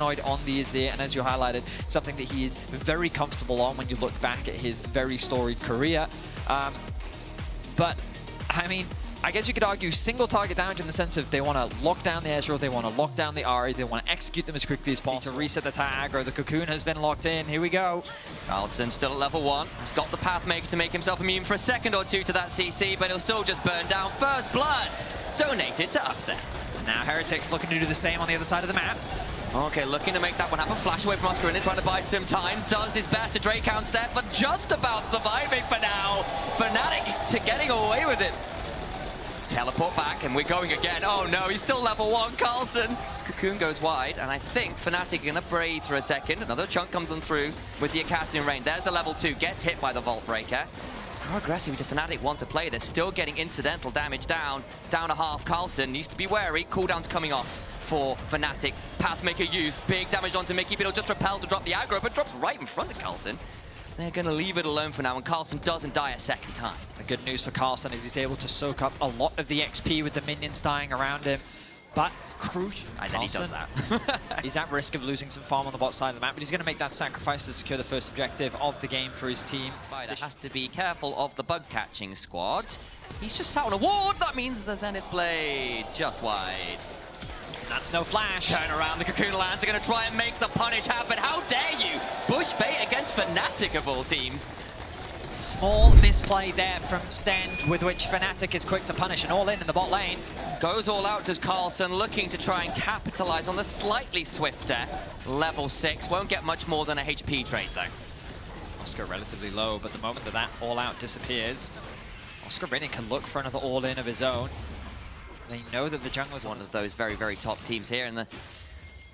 humanoid on the Azir, and as you highlighted, something that he is very comfortable on when you look back at his very storied career. But, I mean, I guess you could argue single target damage in the sense of they want to lock down the Ezreal, they want to lock down the Ahri, they want to execute them as quickly as possible to reset the tower aggro. The Cocoon has been locked in. Here we go. Carlson still at level 1. He's got the Pathmaker to make himself immune for a second or two to that CC, but he'll still just burn down. First blood donated to Upset. And now Heretics looking to do the same on the other side of the map. Okay, looking to make that one happen. Flash away from Oscar trying to buy some time. Does his best to Drake count step, but just about surviving for now. Fnatic to getting away with it. Teleport back, and we're going again. Oh no, he's still level 1, Carlson. Cocoon goes wide, and I think Fnatic are gonna breathe for a second. Another chunk comes on through with the Acathnian Rain. There's the level 2, gets hit by the Vault Breaker. How aggressive do Fnatic want to play? They're still getting incidental damage down a half. Carlson needs to be wary. Cooldown's coming off for Fnatic. Pathmaker used, big damage onto Mickey, but he'll just repel to drop the aggro, but drops right in front of Carlson. They're going to leave it alone for now, and Carlson doesn't die a second time. The good news for Carlson is he's able to soak up a lot of the XP with the minions dying around him. But crucial, and then he does that. He's at risk of losing some farm on the bot side of the map, but he's going to make that sacrifice to secure the first objective of the game for his team. Spider has to be careful of the bug-catching squad. He's just sat on a ward. That means the Zenith Blade just wide. That's no flash. Turn around, the Cocoon lands. They're going to try and make the punish happen. How dare you? Bush bait against Fnatic of all teams. Small misplay there from Stend, with which Fnatic is quick to punish, and all in the bot lane. Goes all out, does Carlson, looking to try and capitalize on the slightly swifter level 6. Won't get much more than a HP trade, though. Oscar relatively low, but the moment that all out disappears, Oscar Rinne can look for another all-in of his own. They know that the jungler's one of those very, very top teams here, and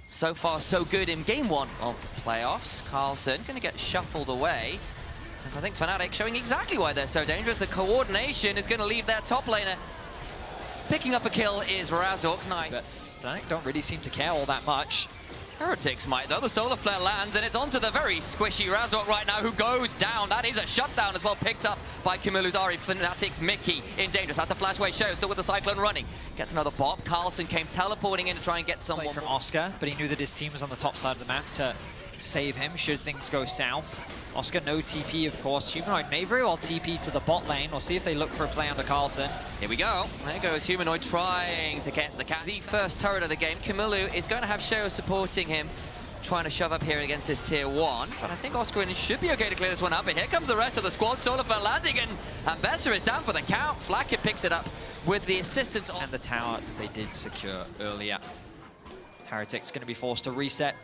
so far so good in game 1 of the playoffs. Carlson going to get shuffled away, as I think Fnatic showing exactly why they're so dangerous. The coordination is going to leave their top laner. Picking up a kill is Razork. Nice. But Fnatic don't really seem to care all that much. Heretics might, though. The Solar Flare lands, and it's onto the very squishy Razork right now, who goes down. That is a shutdown as well, picked up by Kamilu's Ahri. Fnatic's Mickey in danger. Has to flash away. Show still with the Cyclone running. Gets another bop. Carlson came teleporting in to try and get someone from Oscar, but he knew that his team was on the top side of the map to save him should things go south. Oscar no TP, of course. Humanoid may very well TP to the bot lane. We'll see if they look for a play onto Carlson. Here we go. There goes Humanoid trying to get the cat. The first turret of the game. Kamilu is going to have Sheo supporting him, trying to shove up here against this tier 1. But I think Oscar should be okay to clear this one up. But here comes the rest of the squad. Solarfell landing, and Besser is down for the count. Flacker picks it up with the assistance on the tower that they did secure earlier. Heretics going to be forced to reset,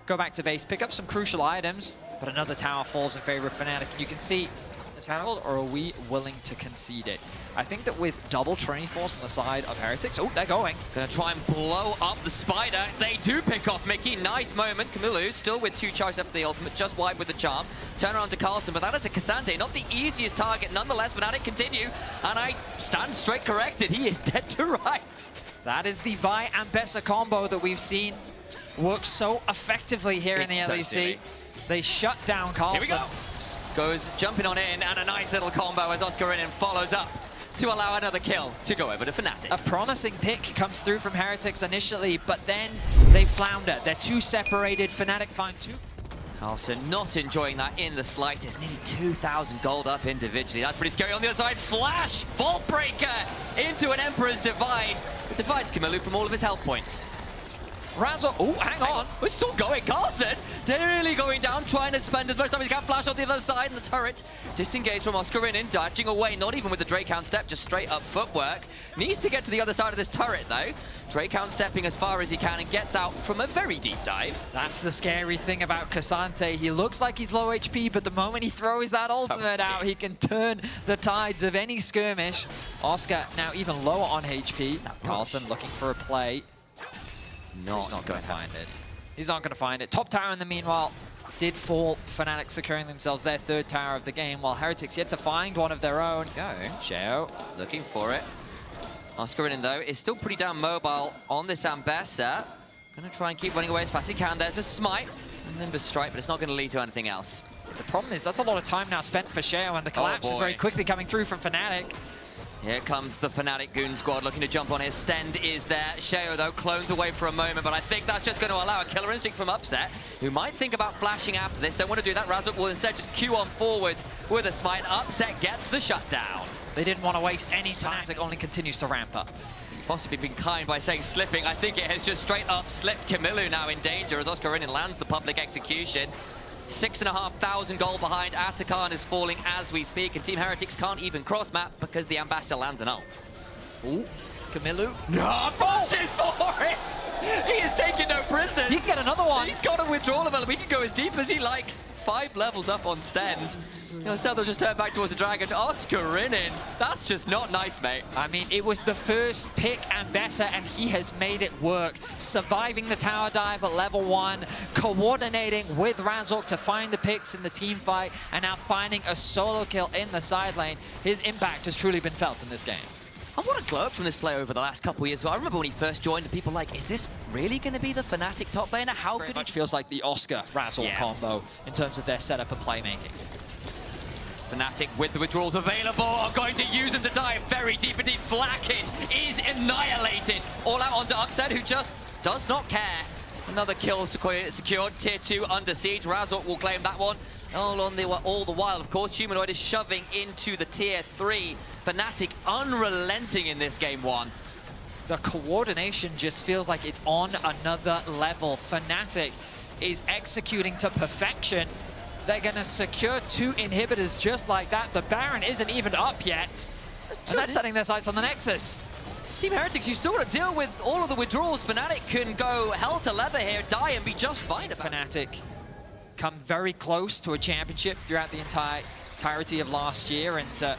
go back to base, pick up some crucial items, but another tower falls in favor of Fnatic. And you can see this handled, or are we willing to concede it? I think that with double Trinity Force on the side of Heretics, oh, they're going. Gonna try and blow up the Spider. They do pick off Mickey. Nice moment. Kamilu still with 2 charges after the ultimate, just wide with the charm. Turn around to Carlson, but that is a Cassandre. Not the easiest target. Nonetheless, Fnatic continue, and I stand straight corrected. He is dead to rights. That is the Vi and Besser combo that we've seen work so effectively here in the LEC. They shut down Carlson. Here we go. Goes jumping on in, and a nice little combo as Oscar Rinne follows up to allow another kill to go over to Fnatic. A promising pick comes through from Heretics initially, but then they flounder. They're too separated. Fnatic find 2. Carlson not enjoying that in the slightest. Nearly 2,000 gold up individually. That's pretty scary. On the other side, Flash! Vault Breaker into an Emperor's Divide. It divides Kamilu from all of his health points. Razor, oh, hang on. We're still going. Carlson, they're really going down, trying to spend as much time as he can. Flash on the other side, and the turret disengaged from Oscar Rinne, dodging away, not even with the Drakehound step, just straight up footwork. Needs to get to the other side of this turret, though. Drakehound stepping as far as he can and gets out from a very deep dive. That's the scary thing about Cassandre. He looks like he's low HP, but the moment he throws that ultimate out, he can turn the tides of any skirmish. Oscar now even lower on HP. Carlson looking for a play. He's not going to find it. He's not going to find it. Top tower in the meanwhile did fall. Fnatic securing themselves their 3rd tower of the game, while Heretics yet to find one of their own. Sheo looking for it. Oscar Rinne, though, is still pretty damn mobile on this Ambessa. Going to try and keep running away as fast as he can. There's a smite and Nimbus Strike, but it's not going to lead to anything else. The problem is that's a lot of time now spent for Sheo, and the collapse is very quickly coming through from Fnatic. Here comes the Fnatic Goon squad looking to jump on here. Stend is there. Sheo, though, clones away for a moment, but I think that's just going to allow a killer instinct from Upset, who might think about flashing after this. Don't want to do that. Razork will instead just queue on forwards with a smite. Upset gets the shutdown. They didn't want to waste any time. Fnatic only continues to ramp up. Possibly been kind by saying slipping. I think it has just straight up slipped. Camillu now in danger as Oscarinin lands the public execution. 6,500 gold behind. Atakan is falling as we speak, and Team Heretics can't even cross map because the Ambassador lands an ult. Ooh, Camillu. No, pushes for it! He is taking no prisoners. He can get another one. He's got a withdrawal level. He can go as deep as he likes. 5 levels up on Stend. Instead they'll just turn back towards the Dragon. Oscarinin. That's just not nice, mate. I mean, it was the first pick and Bessa, and he has made it work. Surviving the tower dive at level 1, coordinating with Razork to find the picks in the team fight, and now finding a solo kill in the side lane. His impact has truly been felt in this game. And what a glow up from this player over the last couple of years. I remember when he first joined, and people were like, is this really going to be the Fnatic top laner? How Very could much he... feels like the Oscar-Razork combo in terms of their setup and playmaking. Fnatic with the withdrawals available are going to use them to dive very deep indeed. Flakked is annihilated. All out onto Upset, who just does not care. Another kill secured. Tier 2 under siege. Razork will claim that one. All the while, of course, Humanoid is shoving into the Tier 3. Fnatic unrelenting in this game 1. The coordination just feels like it's on another level. Fnatic is executing to perfection. They're going to secure 2 inhibitors just like that. The Baron isn't even up yet. And they're setting their sights on the Nexus. Team Heretics, you still got to deal with all of the withdrawals. Fnatic can go hell to leather here, die and be just fine. Fnatic come very close to a championship throughout the entirety of last year. And,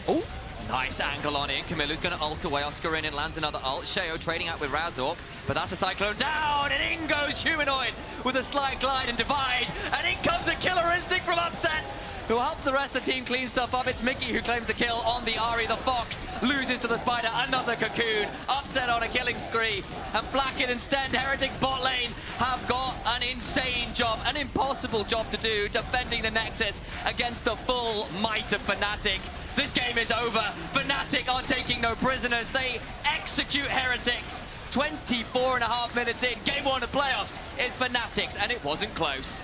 oh, nice angle on in. Camillu's going to ult away. Oscarinin lands another ult. Sheo trading out with Razork, but that's a Cyclone down, and in goes Humanoid with a slight glide and divide, and in comes a killer instinct from Upset, who helps the rest of the team clean stuff up. It's Mickey who claims the kill on the Ahri. The Fox loses to the Spider. Another Cocoon. Upset on a killing spree. And Flakked and Stend, Heretics bot lane, have got an insane job, an impossible job to do, defending the Nexus against the full might of Fnatic. This game is over. Fnatic are taking no prisoners. They execute Heretics. 24.5 minutes in. Game 1 of playoffs is Fnatic's, and it wasn't close.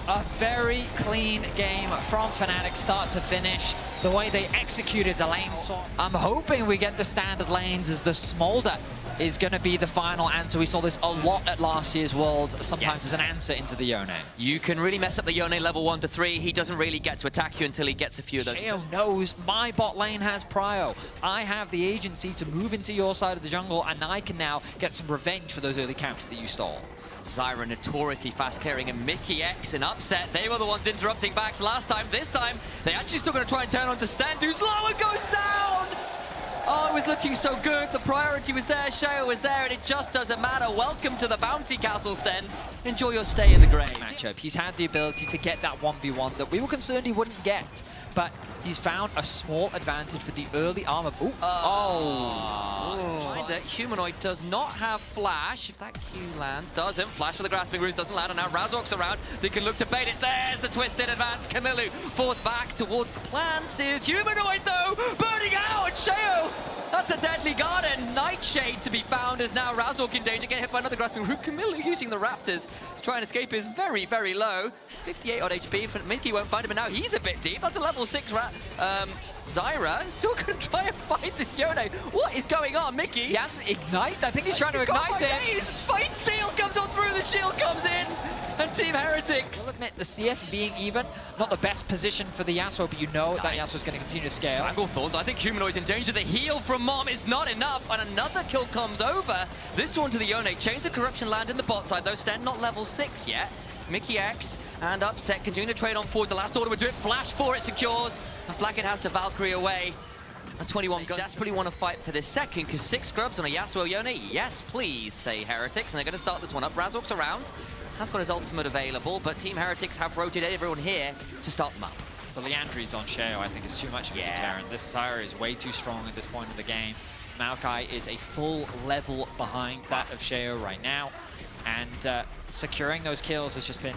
A very clean game from Fnatic, start to finish. The way they executed the lane swap. I'm hoping we get the standard lanes as the Smolder is going to be the final answer. We saw this a lot at last year's Worlds, sometimes as an answer into the Yone. You can really mess up the Yone level 1 to 3. He doesn't really get to attack you until he gets a few of those. Sheo knows my bot lane has prio. I have the agency to move into your side of the jungle, and I can now get some revenge for those early camps that you stole. Zyra notoriously fast clearing, and Mickey X and Upset, they were the ones interrupting backs last time. This time, they actually still going to try and turn on to Stend, who's low and goes down! Oh, it was looking so good. The priority was there, Sheo was there, and it just doesn't matter. Welcome to the Bounty Castle, Stend. Enjoy your stay in the grave. Matchup. He's had the ability to get that 1v1 that we were concerned he wouldn't get, but he's found a small advantage with the early armor. Ooh. Humanoid does not have flash. If that Q lands, doesn't. Flash for the grasping roots doesn't land, and now Razork's around. They can look to bait it. There's the twisted advance. Camillu forced back towards the plants. Is Humanoid though, burning out. Sheo, that's a deadly garden. Nightshade to be found as now Razork in danger. Get hit by another grasping root. Camillu using the Raptors to try and escape is very, very low. 58 odd HP. Mickey won't find him, and now he's a bit deep. That's a level 6 Zyra still going to try and fight this Yone. What is going on, Mickey? He has Ignite. I think he's trying to ignite it. His fight seal comes on through, the shield comes in, and Team Heretics. I'll admit, the CS being even, not the best position for the Yasuo, but you know that Yasuo's going to continue to scale. Stranglethorns, I think Humanoid's in danger. The heal from Mom is not enough, and another kill comes over. This one to the Yone. Chains of Corruption land in the bot side, though. Stend not level 6 yet. Mickey X and Upset continue to trade on forward. The last order would do it. Flash for it secures. And Flakked has to Valkyrie away. And 21 guns. Desperately want to fight for this second, because 6 scrubs on a Yasuo Yone. Yes, please, say Heretics. And they're going to start this one up. Razork's around. Has got his ultimate available, but Team Heretics have rotated everyone here to start them up. The Leandrides on Sheo, I think, is too much of a deterrent. This Zyra is way too strong at this point of the game. Maokai is a full level behind that of Sheo right now. And securing those kills has just been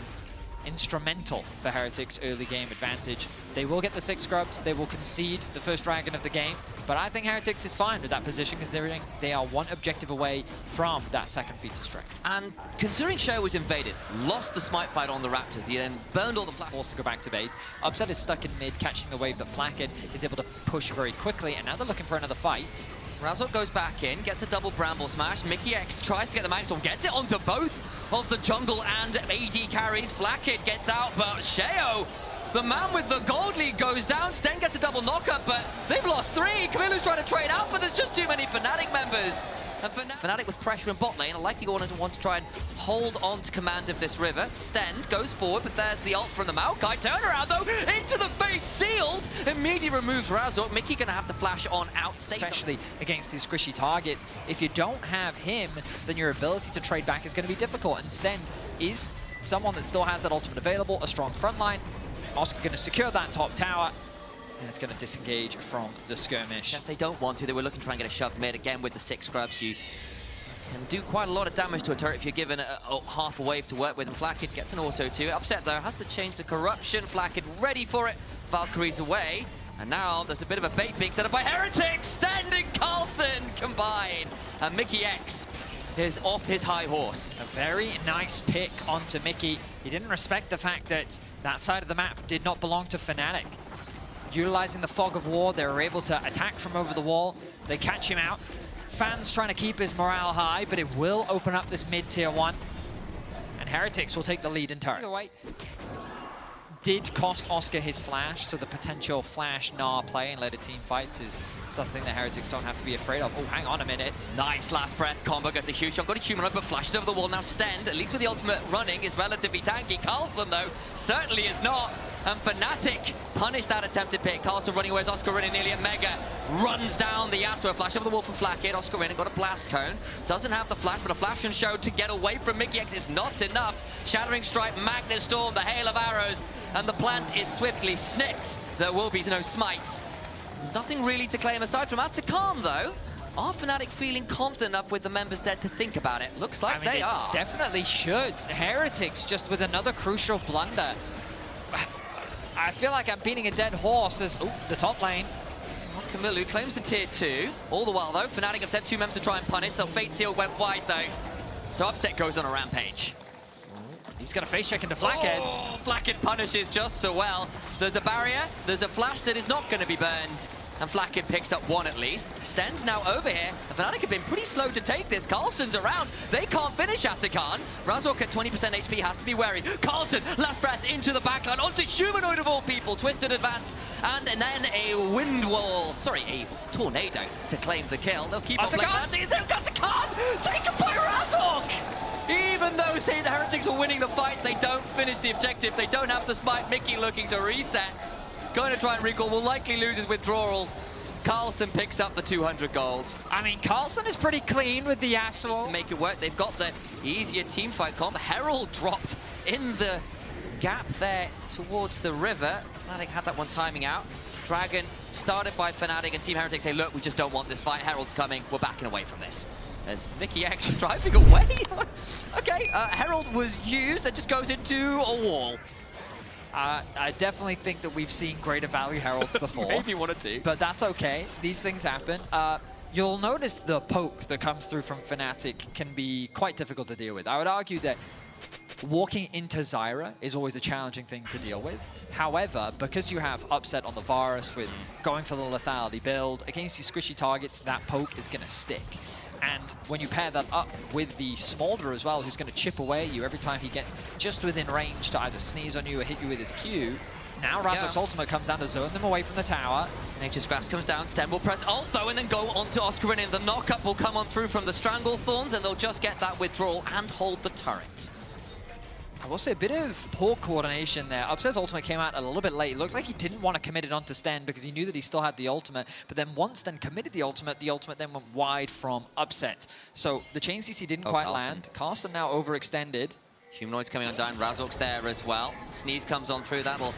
instrumental for Heretics' early game advantage. They will get the 6 scrubs, they will concede the first dragon of the game, but I think Heretics is fine with that position considering they are 1 objective away from that second feat of strength. And considering Sheo was invaded, lost the smite fight on the Raptors, he then burned all the flash. Forced to go back to base. Upset is stuck in mid, catching the wave that Flacked is able to push very quickly, and now they're looking for another fight. Razork goes back in, gets a double Bramble Smash. Mickey X tries to get the Magstorm, gets it onto both of the jungle and AD carries. Flacked gets out, but Sheo, the man with the gold lead, goes down. Sten gets a double knockup, but they've lost 3. Camilu's trying to trade out, but there's just too many Fnatic members. And Fnatic with pressure in bot lane are likely going to want to try and hold on to command of this river. Stend goes forward, but there's the ult from the Maokai. Turnaround though, into the face, sealed. Immediately removes Razork. Mickey gonna have to flash on out. Especially against these squishy targets. If you don't have him, then your ability to trade back is going to be difficult. And Stend is someone that still has that ultimate available, a strong front line. Oscar going to secure that top tower. And it's going to disengage from the skirmish. Yes, they don't want to. They were looking to try and get a shove mid. Again, with the 6 scrubs, you can do quite a lot of damage to a turret if you're given half a wave to work with. And Flacked gets an auto too. Upset though, has the chains of corruption. Flacked ready for it. Valkyrie's away. And now there's a bit of a bait being set up by Heretics. Sten and Carlson combine. And Mickey X is off his high horse. A very nice pick onto Mickey. He didn't respect the fact that that side of the map did not belong to Fnatic. Utilizing the fog of war, they were able to attack from over the wall. They catch him out. Fans trying to keep his morale high, but it will open up this mid-tier 1. And Heretics will take the lead in turrets. Did cost Oscar his flash, so the potential flash Gnar play in later team fights is something that Heretics don't have to be afraid of. Oh, hang on a minute. Nice last breath combo, gets a huge shot, got a human up, but flashes over the wall. Now Stend, at least with the ultimate running, is relatively tanky. Carlson, though, certainly is not. And Fnatic punish that attempted pick. Carlson running away as Oscar in nearly a mega. Runs down the Yasuo. Flash over the wall from Flacked. Oscar in and got a blast cone. Doesn't have the flash, but a flash and show to get away from Mickey X is not enough. Shattering Strike, Magnet Storm, the hail of arrows, and the plant is swiftly snipped. There will be no smite. There's nothing really to claim aside from Atakan, though. Are Fnatic feeling confident enough with the members dead to think about it? Looks like they are. Definitely should. Heretics just with another crucial blunder. I feel like I'm beating a dead horse as, the top lane. Camilu claims the tier 2. All the while, though, Fnatic have sent 2 members to try and punish. Their Fate Seal went wide, though. So Upset goes on a rampage. He's got a face check into Flacked. Oh, Flacked punishes just so well. There's a barrier. There's a flash that is not going to be burned. And Flacked picks up 1 at least. Sten's now over here. And Fnatic have been pretty slow to take this. Carlson's around. They can't finish Atakan. Razork at 20% HP has to be wary. Carlson, last breath into the backline. Onto Humanoid of all people. Twisted advance. And then a wind wall. Sorry, a tornado to claim the kill. They'll keep on playing that. Atakan! Taken by Razork! Even though say the Heretics are winning the fight, they don't finish the objective. They don't have the smite. Mickey looking to reset. Going to try and recall, will likely lose his withdrawal. Carlson picks up the 200 gold. I mean, Carlson is pretty clean with the Yasuo. To make it work, they've got the easier team fight comp. Herald dropped in the gap there towards the river. Fnatic had that one timing out. Dragon started by Fnatic and Team Heretics say, look, we just don't want this fight. Herald's coming. We're backing away from this. As Mickey X driving away. Okay, Herald was used and just goes into a wall. I definitely think that we've seen greater value heralds before. Maybe 1 or 2. But that's okay. These things happen. You'll notice the poke that comes through from Fnatic can be quite difficult to deal with. I would argue that walking into Zyra is always a challenging thing to deal with. However, because you have Upset on the Varus with going for the lethality build, against these squishy targets, that poke is going to stick. And when you pair that up with the Smolder as well, who's going to chip away at you every time he gets just within range to either sneeze on you or hit you with his Q, now Razork's ultimate comes down to zone them away from the tower. Nature's Grasp comes down, Sten will press ult though and then go on to Oscar and the knockup will come on through from the Stranglethorns and they'll just get that withdrawal and hold the turret. I will say a bit of poor coordination there. Upset's ultimate came out a little bit late. It looked like he didn't want to commit it onto Sten because he knew that he still had the ultimate. But then once Sten committed the ultimate then went wide from Upset. So the chain CC didn't quite land. Carlson now overextended. Humanoid's coming undone. Razork's there as well. Sneeze comes on through. That'll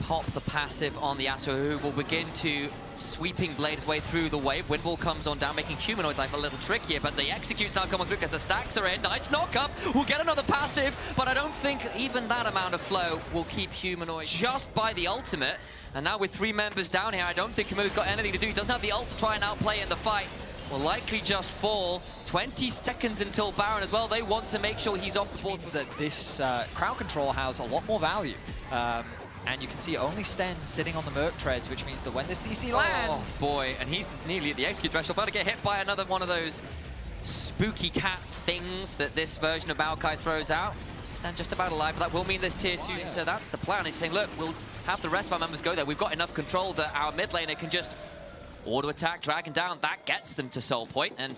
pop the passive on the Yasuo, who will begin to sweeping blade his way through the wave. Windwall comes on down, making Humanoid's life a little trickier, but the execute's now coming through because the stacks are in. Nice knock-up. We'll get another passive, but I don't think even that amount of flow will keep Humanoid just by the ultimate. And now with 3 members down here, I don't think Camilla's got anything to do. He doesn't have the ult to try and outplay in the fight. Will likely just fall. 20 seconds until Baron as well. They want to make sure he's off the board. That this crowd control has a lot more value. And you can see only Sten sitting on the Merc treads, which means that when the CC lands... Oh boy, and he's nearly at the execute threshold, about to get hit by another one of those spooky cat things that this version of Maokai throws out. Sten just about alive, but that will mean there's tier 2, so that's the plan. He's saying, look, we'll have the rest of our members go there. We've got enough control that our mid laner can just auto-attack, drag him down. That gets them to soul point, and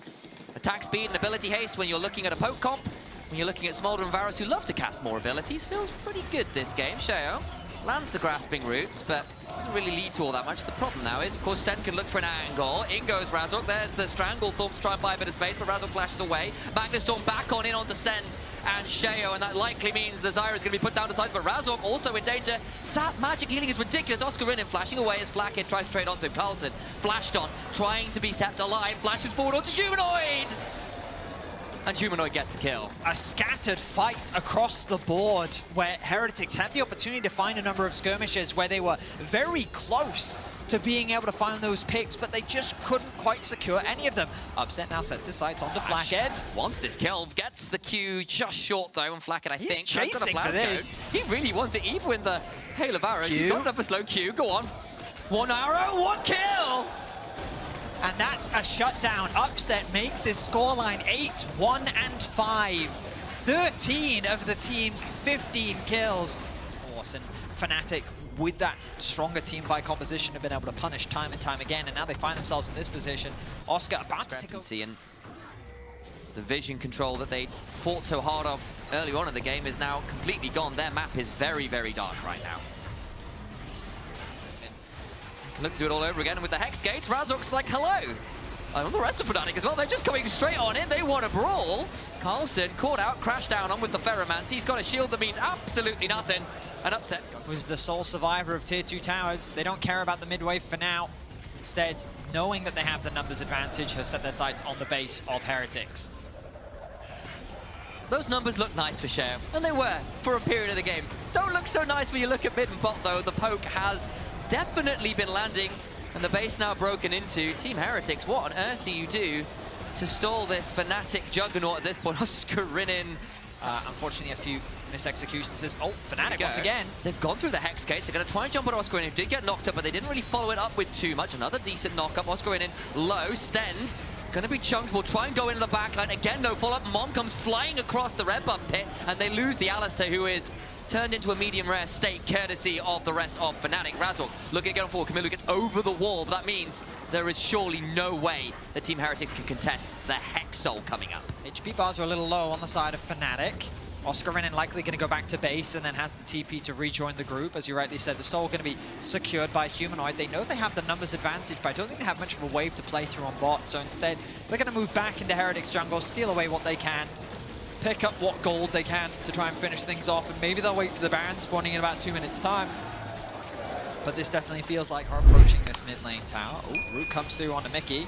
attack speed and ability haste when you're looking at a poke comp, when you're looking at Smolder and Varus who love to cast more abilities, feels pretty good this game. Sheo lands the grasping roots, but doesn't really lead to all that much. The problem now is, of course, Sten can look for an angle. In goes Razork. There's the Strangle Thorpe to try and buy a bit of space, but Razork flashes away. Magnus Storm back on in onto Sten and Sheo, and that likely means the Zyra is going to be put down to sides, but Razork also in danger. Sap magic healing is ridiculous. Oscar Rinnin flashing away as Flakkid tries to trade onto him. Carlson flashed on, trying to be kept alive, flashes forward onto Humanoid! And Humanoid gets the kill. A scattered fight across the board where Heretics had the opportunity to find a number of skirmishes where they were very close to being able to find those picks, but they just couldn't quite secure any of them. Upset now sets his sights onto Flakkid. Wants this kill, gets the Q just short though on Flakkid, I think. He's chasing for this. He really wants it, even with the Hail of Arrows. He's got enough for slow Q, go on. 1 arrow, 1 kill! And that's a shutdown. Upset makes his scoreline 8-1 and 5. 13 of the team's 15 kills. Awesome. Fnatic, with that stronger team fight composition, have been able to punish time and time again, and now they find themselves in this position. Oscar about to take over. And the vision control that they fought so hard of early on in the game is now completely gone. Their map is very, very dark right now. Look to do it all over again with the Hex Gates. Razork's like, hello. And the rest of Fnatic as well, they're just coming straight on in. They want a brawl. Carlson caught out, crashed down on with the Ferromancy. He's got a shield that means absolutely nothing. And Upset was the sole survivor of tier 2 towers. They don't care about the midway for now. Instead, knowing that they have the numbers advantage, have set their sights on the base of Heretics. Those numbers look nice for Sheo, and they were for a period of the game. Don't look so nice when you look at mid and bot though. The poke has definitely been landing, and the base now broken into. Team Heretics, what on earth do you do to stall this Fnatic juggernaut at this point? Oscar Rinnin. Unfortunately, a few mis-executions. Oh, Fnatic once again. They've gone through the Hex Gates. They're going to try and jump on Oscar Rinnin. Did get knocked up, but they didn't really follow it up with too much. Another decent knock-up. Oscar Rinnin low. Stend going to be chunked. Will try and go into the backline. Again, no follow-up. Mom comes flying across the red buff pit, and they lose the Alistair, who is turned into a medium rare state, courtesy of the rest of Fnatic. Razork looking to get on forward. Camilo gets over the wall, but that means there is surely no way that Team Heretics can contest the Hex Soul coming up. HP bars are a little low on the side of Fnatic. Oscar Rinnin likely going to go back to base and then has the TP to rejoin the group. As you rightly said, the Soul going to be secured by Humanoid. They know they have the numbers advantage, but I don't think they have much of a wave to play through on bot. So instead, they're going to move back into Heretics jungle, steal away what they can, pick up what gold they can to try and finish things off, and maybe they'll wait for the Baron spawning in about 2 minutes' time. But this definitely feels like we're approaching this mid lane tower. Oh, Root comes through onto Mickey.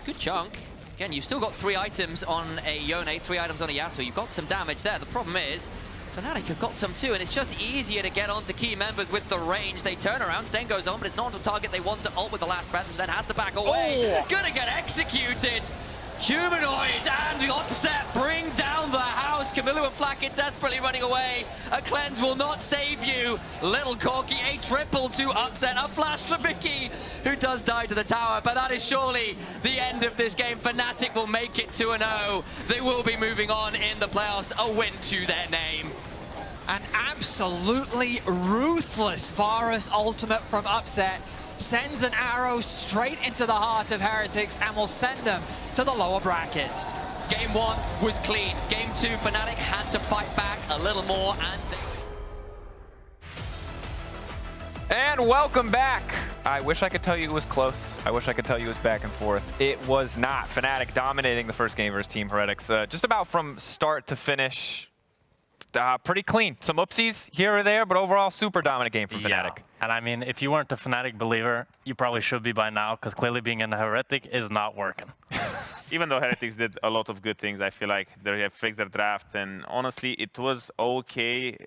Good chunk. Again, you've still got 3 items on a Yone, 3 items on a Yasuo. You've got some damage there. The problem is, Fnatic have got some too, and it's just easier to get onto key members with the range. They turn around, Sten goes on, but it's not a target they want to ult with the last breath, and Sten has to back away. Oh. Gonna get executed. Humanoid and the Upset bring down the house. Camilo and Flakkid desperately running away. A cleanse will not save you. Little Corky, a triple to Upset. A flash for Mickey, who does die to the tower, but that is surely the end of this game. Fnatic will make it 2-0. They will be moving on in the playoffs. A win to their name. An absolutely ruthless Varus ultimate from Upset sends an arrow straight into the heart of Heretics and will send them to the lower brackets. Game 1 was clean. Game 2, Fnatic had to fight back a little more, And welcome back. I wish I could tell you it was close. I wish I could tell you it was back and forth. It was not. Fnatic dominating the first game versus Team Heretics. Just about from start to finish. pretty clean. Some oopsies here or there, but overall super dominant game from Fnatic. Yeah. And I mean, if you weren't a Fnatic believer, you probably should be by now, because clearly being in a Heretic is not working. Even though Heretics did a lot of good things, I feel like they have fixed their draft, and honestly, it was okay.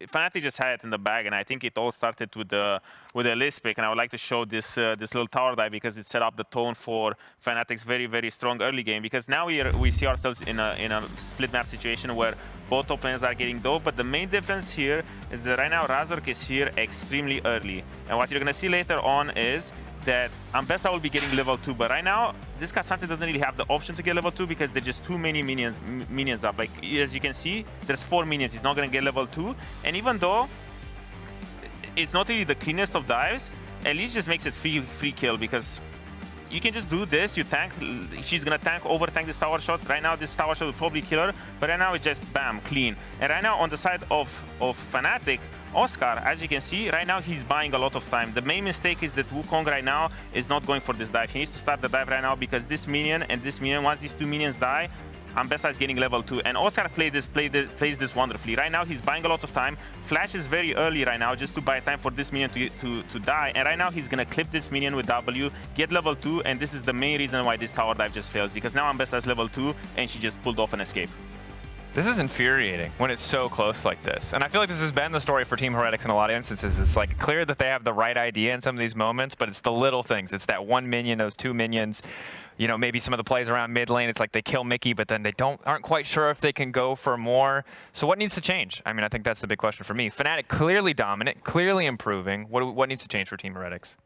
Fnatic just had it in the bag, and I think it all started with the list pick. And I would like to show this this little tower dive because it set up the tone for Fnatic's very strong early game. Because now we see ourselves in a split map situation where both top laners are getting dove. But the main difference here is that right now Razork is here extremely early, and what you're gonna see later on is that Ambessa will be getting level 2, but right now this K'Sante doesn't really have the option to get level 2 because there's just too many minions up. Like, as you can see, there's 4 minions. He's not gonna get level 2, and even though it's not really the cleanest of dives, at least just makes it free kill, because you can just do this. You tank. She's gonna over tank this tower shot. Right now, this tower shot will probably kill her, but right now it's just bam, clean. And right now on the side of Fnatic, Oscar, as you can see, right now he's buying a lot of time. The main mistake is that Wukong right now is not going for this dive. He needs to start the dive right now because this minion and this minion, once these 2 minions die, Ambessa is getting level 2. And Oscar plays this wonderfully. Right now he's buying a lot of time. Flash is very early right now just to buy time for this minion to die. And right now he's gonna clip this minion with W, get level 2, and this is the main reason why this tower dive just fails, because now Ambessa is level 2 and she just pulled off an escape. This is infuriating when it's so close like this. And I feel like this has been the story for Team Heretics in a lot of instances. It's like clear that they have the right idea in some of these moments, but it's the little things. It's that 1 minion, those 2 minions. You know, maybe some of the plays around mid lane, it's like they kill Mickey, but then they aren't quite sure if they can go for more. So what needs to change? I mean, I think that's the big question for me. Fnatic clearly dominant, clearly improving. What needs to change for Team Heretics?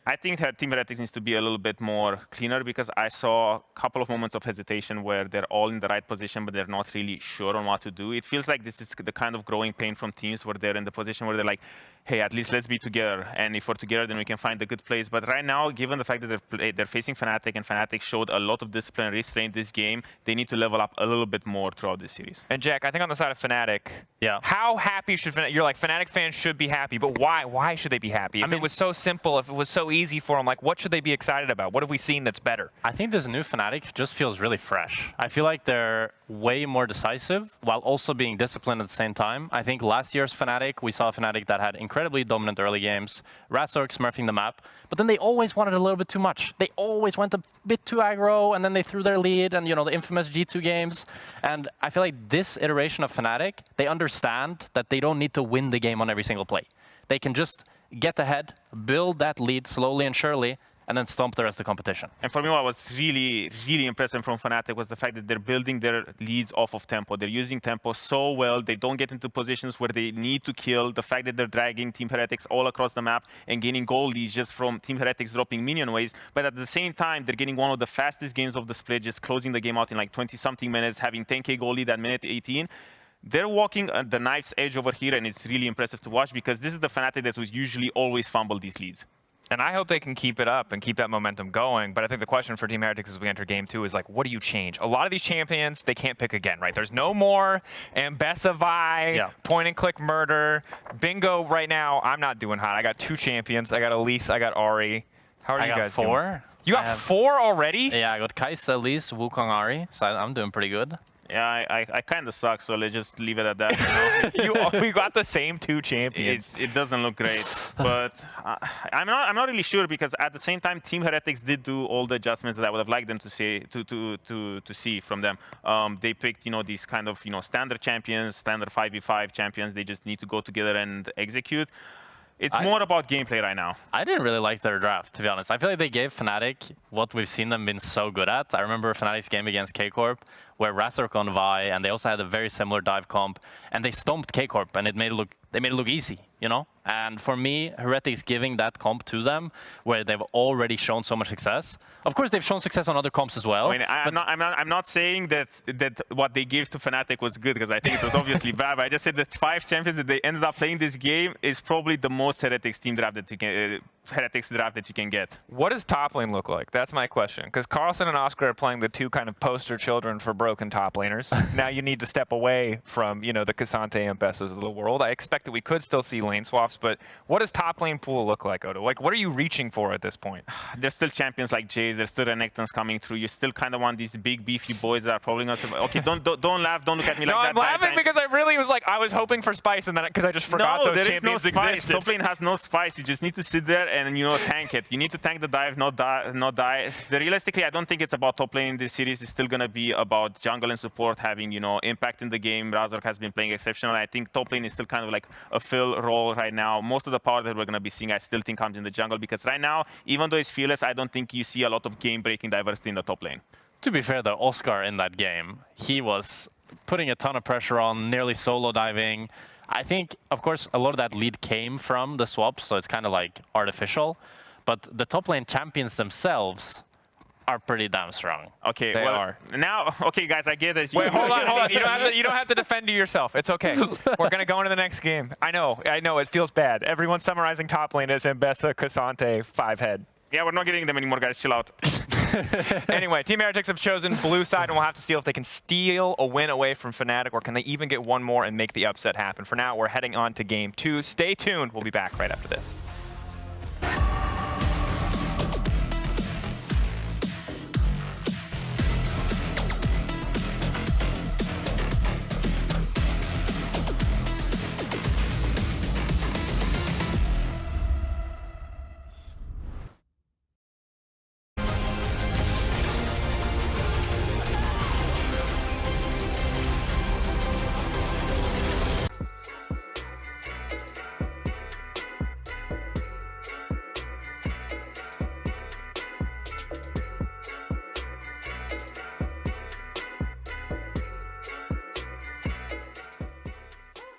I think Team Heretics needs to be a little bit more cleaner, because I saw a couple of moments of hesitation where they're all in the right position, but they're not really sure on what to do. It feels like this is the kind of growing pain from teams where they're in the position where they're like, hey, at least let's be together. And if we're together, then we can find the good plays. But right now, given the fact that they're facing Fnatic, and Fnatic showed a lot of discipline and restraint this game, they need to level up a little bit more throughout this series. And Jack, I think on the side of Fnatic, yeah, how happy should Fnatic? You're like, Fnatic fans should be happy, but why? Why should they be happy? If it was so simple, if it was so easy for them, like, what should they be excited about? What have we seen that's better? I think this new Fnatic just feels really fresh. I feel like they're way more decisive while also being disciplined at the same time. I think last year's Fnatic, we saw a Fnatic that had incredibly dominant early games, Razork smurfing the map, but then they always wanted a little bit too much. They always went a bit too aggro, and then they threw their lead, and, you know, the infamous G2 games. And I feel like this iteration of Fnatic, they understand that they don't need to win the game on every single play. They can just get ahead, build that lead slowly and surely, and then stomp the rest of the competition. And for me, what was really impressive from Fnatic was the fact that they're building their leads off of tempo. They're using tempo so well. They don't get into positions where they need to kill. The fact that they're dragging Team Heretics all across the map and gaining goal leads just from Team Heretics dropping minion waves. But at the same time, they're getting one of the fastest games of the split, just closing the game out in like 20-something minutes, having 10K goal lead at minute 18. They're walking at the knife's edge over here, and it's really impressive to watch, because this is the Fnatic that was usually always fumble these leads. And I hope they can keep it up and keep that momentum going. But I think the question for Team Heretics as we enter game 2 is like, what do you change? A lot of these champions, they can't pick again, right? There's no more Ambessa Vi, point and click murder. Bingo right now, I'm not doing hot. I got 2 champions. I got Elise, I got Ahri. How are you guys 4. doing? You got 4 already? Yeah, I got Kai'Sa, Elise, Wukong, Ahri, so I'm doing pretty good. Yeah, I kind of suck, so let's just leave it at that. You know? We got the same 2 champions. It doesn't look great, but I'm not really sure, because at the same time, Team Heretics did do all the adjustments that I would have liked them to see from them. They picked, you know, these kind of, you know, standard champions, standard 5v5 champions. They just need to go together and execute. It's more about gameplay right now. I didn't really like their draft, to be honest. I feel like they gave Fnatic what we've seen them been so good at. I remember Fnatic's game against K-Corp, where Razork on Vi, and they also had a very similar dive comp, and they stomped K-Corp, and they made it look easy, you know? And for me, Heretics giving that comp to them, where they've already shown so much success. Of course, they've shown success on other comps as well. I mean, I'm not saying that what they gave to Fnatic was good, because I think it was obviously bad. But I just said that 5 champions that they ended up playing this game is probably the most Heretics team draft that you can Heretics draft that you can get. What does top lane look like? That's my question. Because Carlson and Oscar are playing the 2 kind of poster children for broken top laners. Now you need to step away from, you know, the K'Sante and Ambessas of the world. I expect that we could still see lane swaps close. But what does top lane pool look like, Odo? Like, what are you reaching for at this point? There's still champions like Jace. There's still Renekton's coming through. You still kind of want these big, beefy boys that are probably not. Okay, don't laugh. Don't look at me like that. No, I'm laughing because I really was like, I was hoping for spice, and then because I just forgot no, those there is no champions spice. existed. Top lane has no spice. You just need to sit there and tank it. You need to tank the dive, not die. Realistically, I don't think it's about top lane in this series. It's still gonna be about jungle and support having impact in the game. Razork has been playing exceptional. I think top lane is still kind of like a fill role right now. Most of the power that we're gonna be seeing, I still think comes in the jungle because right now, even though he's fearless, I don't think you see a lot of game-breaking diversity in the top lane. To be fair, though, Oscar in that game, he was putting a ton of pressure on, nearly solo diving. I think, of course, a lot of that lead came from the swap, so it's kind of like artificial. But the top lane champions themselves are pretty damn strong. Okay, They are. Now, okay, guys, I get it. Wait, hold on. You don't have to defend to yourself. It's okay. We're gonna go into the next game. I know. It feels bad. Everyone's summarizing top lane as Mbessa, Cassante, 5-head. Yeah, we're not getting them anymore, guys. Chill out. Anyway, Team Heretics have chosen blue side, and we'll have to see if they can steal a win away from Fnatic, or can they even get one more and make the upset happen. For now, we're heading on to game 2. Stay tuned. We'll be back right after this.